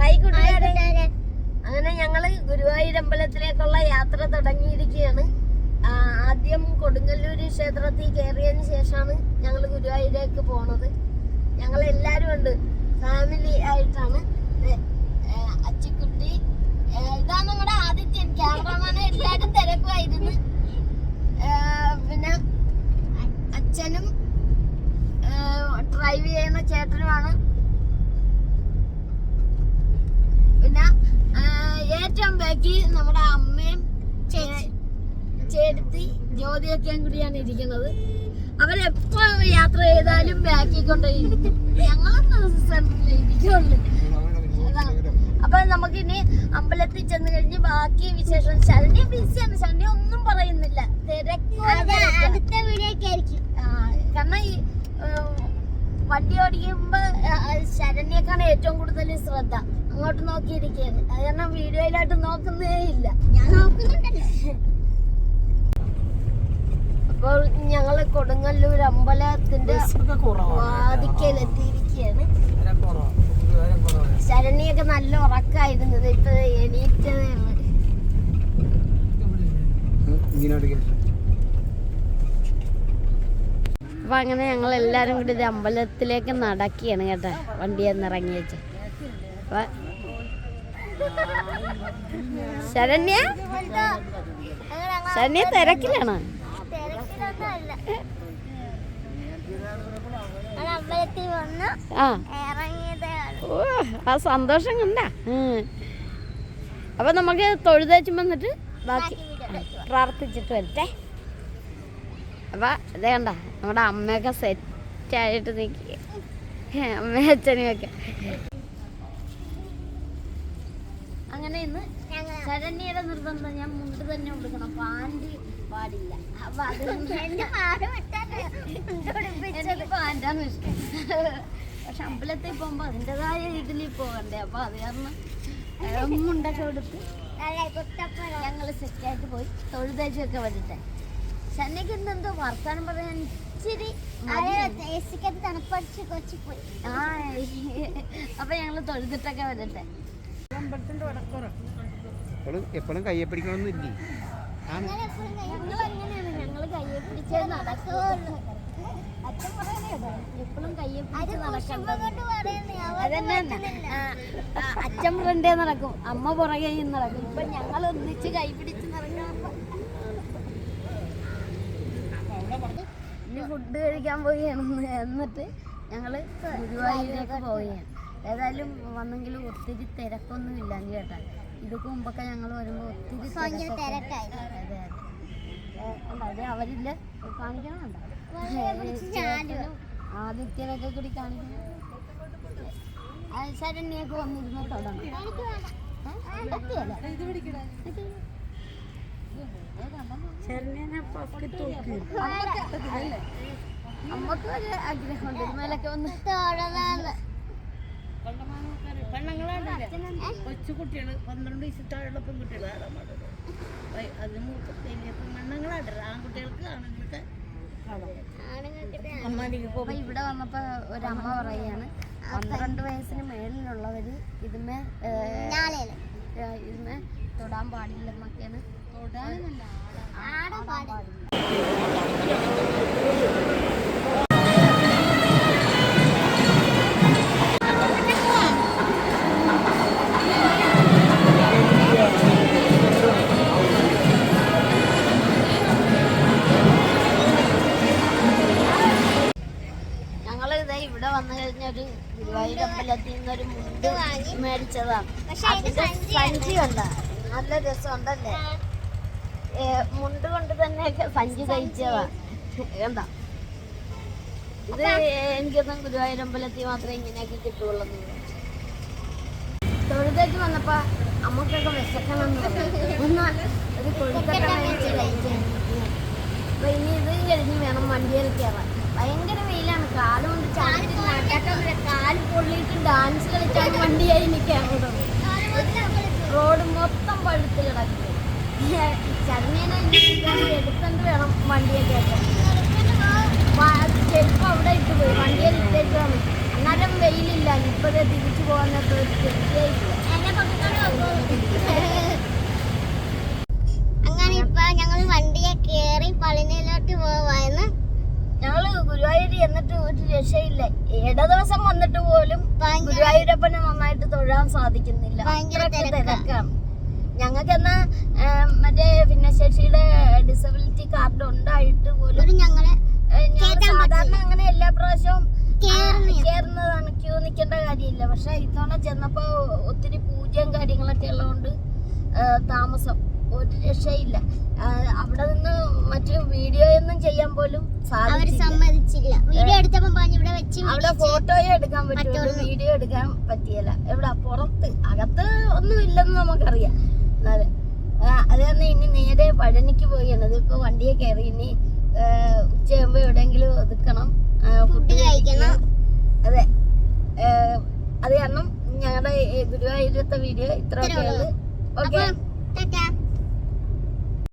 Hi കൂട്ടുകാരെ. അങ്ങനെ ഞങ്ങള് ഗുരുവായൂർ അമ്പലത്തിലേക്കുള്ള യാത്ര തുടങ്ങിയിരിക്കുകയാണ്. ആദ്യം കൊടുങ്ങല്ലൂര് ക്ഷേത്രത്തിൽ കയറിയതിന് ശേഷമാണ് ഞങ്ങൾ ഗുരുവായൂരേക്ക് പോണത്. ഞങ്ങൾ എല്ലാവരും ഉണ്ട്, ഫാമിലി ആയിട്ടാണ്. അച്ചിക്കുട്ടി, ഇതാ നമ്മുടെ ആദിത്യൻ ക്യാമറമാൻ. എല്ലാവരും തിരക്കുമായിരുന്നു. പിന്നെ അച്ഛനും ഡ്രൈവ് ചെയ്യുന്ന ചേട്ടനുമാണ്. പിന്നെ ഏറ്റവും ബാക്കി നമ്മുടെ അമ്മയും ചേട്ടത്തി ജ്യോതിയൊക്കെയും കൂടിയാണ് ഇരിക്കുന്നത്. അവരെപ്പോ യാത്ര ചെയ്താലും ബാക്കിൽ കൊണ്ടുപോയിരിക്കും. ഞങ്ങളൊന്നും സെന്ററിലിരിക്കുള്ളൂ. അപ്പൊ നമുക്കിനി അമ്പലത്തിൽ ചെന്ന് കഴിഞ്ഞ് ബാക്കി വിശേഷം. ശരണ്യ ബിസിയാണ്, ശരണ്യ ഒന്നും പറയുന്നില്ല, അടുത്ത വീഡിയോക്ക് ആയിരിക്കും. കാരണം ഈ വണ്ടി ഓടിക്കുമ്പോ ശരണ്യക്കാണ് ഏറ്റവും കൂടുതൽ ശ്രദ്ധ. അങ്ങോട്ട് നോക്കിയിരിക്കുകയാണ്. അത് കാരണം വീഡിയോയിലായിട്ട് നോക്കുന്നേ ഇല്ല. ഞാൻ നോക്കുന്നുണ്ടല്ലോ. അപ്പോൾ ഞങ്ങള് കൊടുങ്ങല്ലൂർ അമ്പലത്തിന്റെ വാതിക്കലെത്തിയിരിക്കുകയാണ്. ശരണ്യൊക്കെ നല്ല ഉറക്കായിരുന്നത്, ഇപ്പൊ എണീറ്റതേ ഉള്ളു. അപ്പൊ അങ്ങനെ ഞങ്ങൾ എല്ലാരും കൂടി ഇത് അമ്പലത്തിലേക്ക് നടക്കുകയാണ് കേട്ടോ, വണ്ടിയെന്ന് ഇറങ്ങി വെച്ച്. അപ്പൊ ശരണ്യ തിരക്കിലാണ്. ആ സന്തോഷം കണ്ട. അപ്പൊ നമുക്ക് തൊഴുതേച്ചും വന്നിട്ട് ബാക്കി പ്രാർത്ഥിച്ചിട്ട് വരട്ടെ. അപ്പൊ ഇതേ കണ്ട നമ്മുടെ അമ്മയൊക്കെ സെറ്റായിട്ട് നിൽക്കുക, അമ്മയും അച്ഛനും ഒക്കെ. അങ്ങനെ ഇന്ന് ശരണ്യയുടെ നിർബന്ധം ഞാൻ മുണ്ട് തന്നെ കൊടുക്കണം, പാൻറ് പാടില്ല. അപ്പൊ എനിക്ക് പാൻറ്റാണ് ഇഷ്ടം. പക്ഷെ അമ്പലത്തിൽ പോകുമ്പോ അതിൻ്റെതായ ഇതിൽ പോകണ്ടേ. അപ്പൊ അത് കാരണം മുണ്ടൊക്കെ കൊടുത്ത് ഞങ്ങൾ സെറ്റായിട്ട് പോയി തൊഴുതേച്ചൊക്കെ വരട്ടെ. ശരണ്യക്ക് ഇന്നെന്തോ വർത്താനം പറയാൻ ഇച്ചിരി തണുപ്പടിച്ച് കൊച്ചിപ്പോയി. അപ്പൊ ഞങ്ങള് തൊഴുതിട്ടൊക്കെ വരട്ടെ. എപ്പോഴും കയ്യെ പിടിക്കണമെന്നില്ലേ? ഞങ്ങള് കയ്യെ പിടിച്ചേ നടക്കുള്ളൂ. അച്ഛൻ പറയുന്നത് എപ്പോഴും കയ്യെ പിടിച്ച് നടക്കണ്ട. അതന്നെ അച്ഛൻ ഫ്രണ്ടേ നടക്കും, അമ്മ പുറകെ നടക്കും. ഇപ്പൊ ഞങ്ങൾ ഒന്നിച്ച് കൈ പിടിച്ച് നടക്കണം. ഇനി ഫുഡ് കഴിക്കാൻ പോവുകയാണ്. എന്നിട്ട് ഞങ്ങള് ഗുരുവായൂരേക്ക് പോവുകയാണ്. ഏതായാലും വന്നെങ്കിലും ഒത്തിരി തിരക്കൊന്നും ഇല്ല കേട്ടാ. ഇതൊക്കെ മുമ്പൊക്കെ ഞങ്ങൾ വരുമ്പോ ഒത്തിരി തിരക്കായി. അതെ അവരില്ല കാണിക്കണുണ്ടോ, ആദിത്യനൊക്കെ കൂടി കാണിക്കണം. ശരണ്യൊക്കെ വന്നിരുന്ന് തൊടണം. അമ്മക്ക് ഒരു ആഗ്രഹമുണ്ട് മേലൊക്കെ വന്ന് തൊടണം. കൊച്ചു കുട്ടികള് 12 വയസ്സിൽ താഴെയുള്ള പെൺകുട്ടികൾ അതിന് മൂത്ത പെണ്ണുങ്ങളാണ്. ആൺകുട്ടികൾക്ക് ആണുങ്ങൾക്ക് ഇവിടെ വന്നപ്പോ ഒരമ്മ പറയാണ് 12 വയസ്സിന് മേളിലുള്ളവര് ഇതിമേ തൊടാൻ പാടില്ലെന്നൊക്കെയാണ്. തൊടാൻ പാടില്ല. ഇവിടെ വന്നു കഴിഞ്ഞൊരു ഗുരുവായൂർ അമ്പലത്തിൽ നിന്നൊരു മുണ്ട് മേടിച്ചതാണ്. അതിന്റെ സഞ്ചി കണ്ട നല്ല രസമുണ്ടല്ലേ. മുണ്ട് കൊണ്ട് തന്നെയൊക്കെ സഞ്ചി തയ്ച്ചതാ കണ്ട. ഇത് എനിക്കൊന്നും ഗുരുവായൂർ അമ്പലത്തിൽ മാത്രമേ ഇങ്ങനെയൊക്കെ കിട്ടുള്ളൂ. തൊഴുതേക്ക് വന്നപ്പോ അമ്മക്കൊക്കെ വിശക്കണം ഒന്ന് ഒരു കൊഴുത്തൊക്കെ മേടിച്ച് കഴിച്ചു. അപ്പൊ ഇനി ഇത് കഴിഞ്ഞ് വേണം വണ്ടിയിൽ കയറാൻ. ഭയങ്കര വെയിലാണ്, കാലുകൊണ്ട് കാല് പൊള്ളിയിട്ട് ഡാൻസ് കളിച്ചാൽ വണ്ടിയായി നിൽക്കാറുണ്ട്. റോഡ് മൊത്തം പഴുത്ത് കിടക്കും. ശരണ്യനെ എടുത്തോണ്ട് വേണം വണ്ടിയൊക്കെ ആക്കാൻ. ചെരുപ്പ് അവിടെ ഇട്ട് പോയി, വണ്ടിയിൽ ഇട്ടേക്ക് വന്നു. അന്നേരം വെയിലില്ല, ഇപ്പോഴേ തിരിച്ചു പോകാൻ ചെറുതായിട്ടില്ല. ഒരു രക്ഷയില്ല. ദിവസം വന്നിട്ട് പോലും ഗുരുവായൂരപ്പനെ നന്നായിട്ട് തൊഴാൻ സാധിക്കുന്നില്ല. അത്രയ്ക്ക് തിരക്കാണ്. ഞങ്ങൾക്കെന്നാ മറ്റേ ഭിന്നശേഷിയുടെ ഡിസബിലിറ്റി കാർഡ് ഉണ്ടായിട്ട് പോലും ഞങ്ങള് സാധാരണ അങ്ങനെ എല്ലാ പ്രാവശ്യവും കേറുന്നതാണ്, ക്യൂ നിൽക്കേണ്ട കാര്യമില്ല. പക്ഷെ ഇത്തവണ ചെന്നപ്പോ ഒത്തിരി പൂജയും കാര്യങ്ങളൊക്കെ ഉള്ളതുകൊണ്ട് താമസം, ഒരു രക്ഷയില്ല. അവിടെ നിന്ന് മറ്റു വീഡിയോ ഒന്നും ചെയ്യാൻ പോലും സമ്മതിച്ചില്ല. വീഡിയോ എടുത്തപ്പോ അവിടെ ഫോട്ടോയെ എടുക്കാൻ പറ്റുള്ളൂ, വീഡിയോ എടുക്കാൻ പറ്റിയല്ല. എവിടെ പുറത്ത്, അകത്ത് ഒന്നും ഇല്ലെന്ന് നമുക്കറിയാം. എന്നാലും അത് തന്നെ ഇനി നേരെ പഴനിക്ക് പോയാണ്. ഇപ്പൊ വണ്ടിയെ കയറി ഇനി ഉച്ചയാകുമ്പോ എവിടെയെങ്കിലും ഒതുക്കണം, ഫുഡ് കഴിക്കണം. അതെ, അത് കാരണം ഞങ്ങളുടെ ഗുരുവായൂരത്തെ വീഡിയോ ഇത്രയൊക്കെയുള്ളൂ. ഓക്കെ.